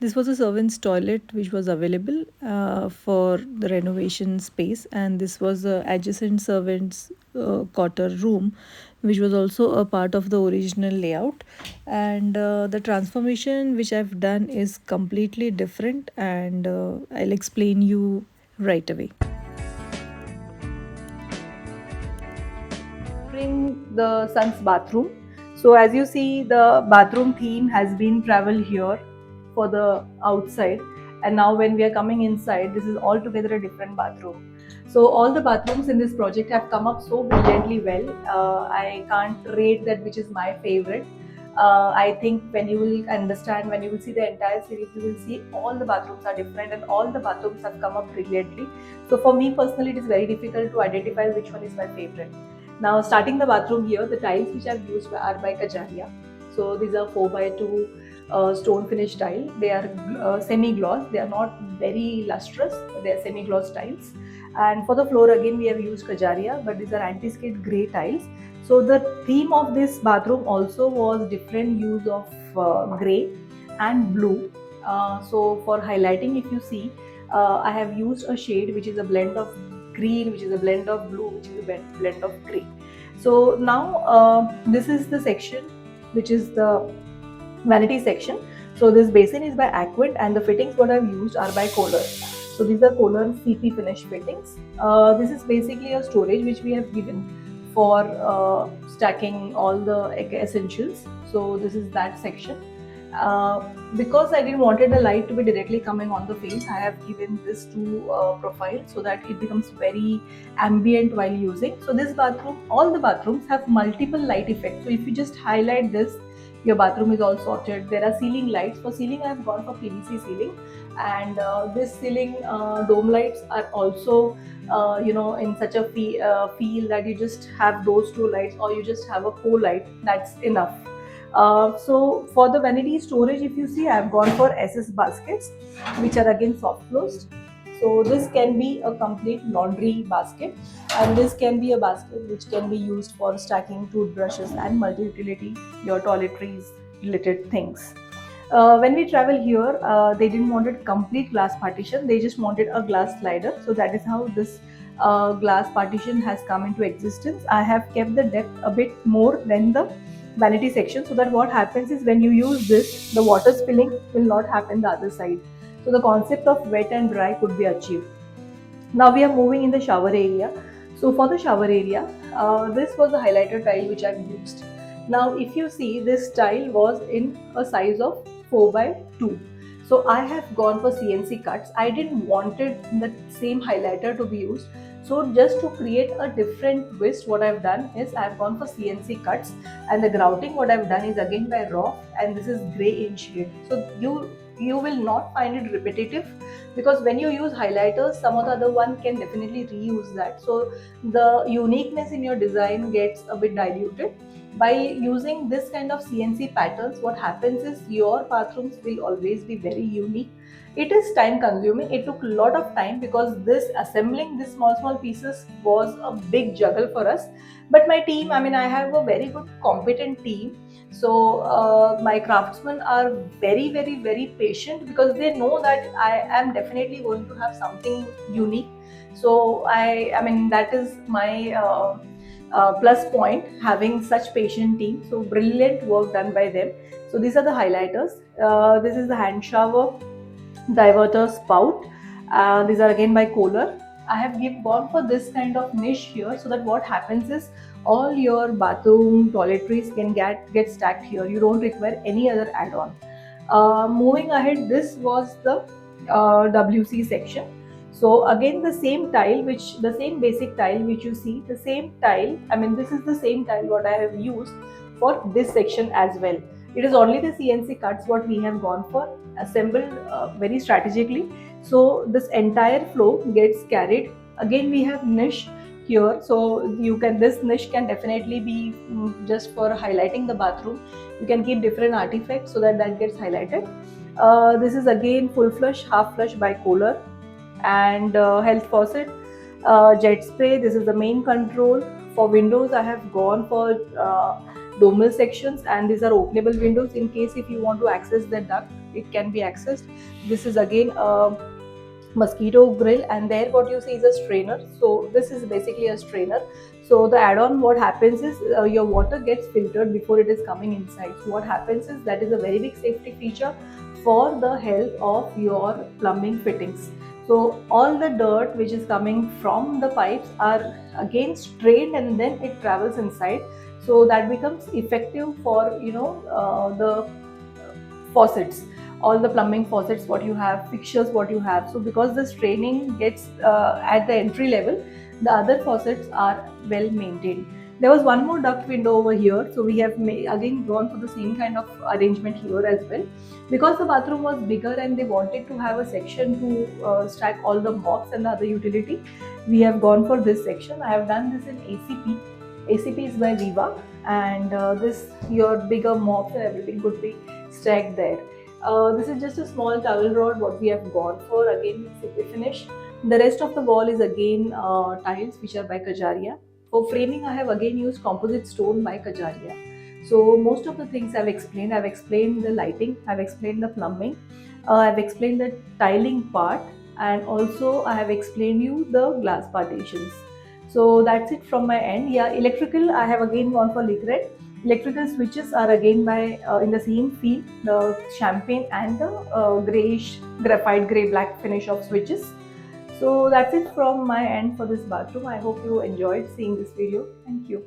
This was a servant's toilet which was available for the renovation space, and this was a adjacent servant's quarter room, which was also a part of the original layout. And the transformation which I've done is completely different, and I'll explain you right away. Entering the son's bathroom. So as you see, the bathroom theme has been traveled here for the outside, and now when we are coming inside, this is altogether a different bathroom. So all the bathrooms in this project have come up so brilliantly well. I can't rate that which is my favorite. I think when you will understand, when you will see the entire series, you will see all the bathrooms are different and all the bathrooms have come up brilliantly. So for me personally, it is very difficult to identify which one is my favorite. Now, starting the bathroom here, the tiles which I've used are by Kajaria. So these are 4 by 2 stone finish tile. They are semi-gloss. They are not very lustrous. They are semi-gloss tiles. And for the floor again, we have used Kajaria, but these are anti-skid grey tiles. So the theme of this bathroom also was different use of grey and blue. So for highlighting, if you see, I have used a shade which is a blend of green, which is a blend of blue, which is a blend of grey. So now this is the section which is the vanity section. So this basin is by Aquint, and the fittings what I've used are by Kohler. So these are Kohler CP finish fittings. This is basically a storage which we have given for stacking all the essentials. So this is that section. Because I didn't wanted the light to be directly coming on the face, I have given this to profile so that it becomes very ambient while using. So this bathroom, all the bathrooms have multiple light effects. So if you just highlight this, your bathroom is all sorted. There are ceiling lights. For ceiling, I have gone for PVC ceiling, and this ceiling dome lights are also in such a feel that you just have those two lights or you just have a core light, that's enough. So for the vanity storage, if you see, I have gone for SS baskets, which are again soft closed. So this can be a complete laundry basket, and this can be a basket which can be used for stacking toothbrushes and multi-utility, your toiletries related things. When we travel here, they didn't wanted complete glass partition. They just wanted a glass slider. So that is how this glass partition has come into existence. I have kept the depth a bit more than the vanity section, so that what happens is when you use this, the water spilling will not happen the other side. So the concept of wet and dry could be achieved. Now we are moving in the shower area. So for the shower area, this was the highlighter tile which I've used. Now if you see, this tile was in a size of 4 by 2. So I have gone for CNC cuts. I didn't wanted the same highlighter to be used. So just to create a different twist, what I've done is I've gone for CNC cuts, and the grouting what I've done is again by Roff, and this is grey in shade. So you will not find it repetitive, because when you use highlighters, some of the other one can definitely reuse that. So the uniqueness in your design gets a bit diluted. By using this kind of CNC patterns, what happens is your bathrooms will always be very unique. It is time consuming. It took a lot of time because this assembling this small pieces was a big juggle for us. But my team, I mean, I have a very good competent team. So my craftsmen are very patient, because they know that I am definitely going to have something unique. So I mean, that is my plus point, having such patient team. So brilliant work done by them. So these are the highlighters. This is the hand shower diverter spout. These are again by Kohler. I have gone for this kind of niche here, so that what happens is all your bathroom toiletries can get stacked here. You don't require any other add-on. Moving ahead, this was the WC section. So again, the same tile, the same basic tile which you see, the same tile. I mean, this is the same tile what I have used for this section as well. It is only the CNC cuts what we have gone for, assembled very strategically. So this entire flow gets carried. Again, we have niche here, so you can, this niche can definitely be just for highlighting the bathroom. You can keep different artifacts so that that gets highlighted. This is again full flush, half flush by Kohler, and health faucet, jet spray. This is the main control. For windows, I have gone for domal sections, and these are openable windows in case if you want to access the duct. it can be accessed. This is again a mosquito grill, and there what you see is a strainer. So this is basically a strainer. So the add-on, what happens is your water gets filtered before it is coming inside. So what happens is that is a very big safety feature for the health of your plumbing fittings. So all the dirt which is coming from the pipes are again strained and then it travels inside. So that becomes effective for the faucets, all the plumbing faucets what you have, fixtures what you have. So because the straining gets at the entry level, the other faucets are well maintained. There was one more duct window over here, so we have again gone for the same kind of arrangement here as well. Because the bathroom was bigger and they wanted to have a section to stack all the mops and the other utility, we have gone for this section. I have done this in ACP. ACP is by Viva, and this your bigger mops and everything could be stacked there. This is just a small towel rod what we have gone for, again CP finish. The rest of the wall is again tiles which are by Kajaria. For framing I have again used composite stone by Kajaria. So most of the things I've explained. I've explained the lighting, I've explained the plumbing, I've explained the tiling part, and also I have explained you the glass partitions. So that's it from my end. Yeah, electrical I have again gone for Liquid. Electrical switches are again by in the same field, the champagne and the greyish graphite grey black finish of switches. So that's it from my end for this bathroom. I hope you enjoyed seeing this video. Thank you.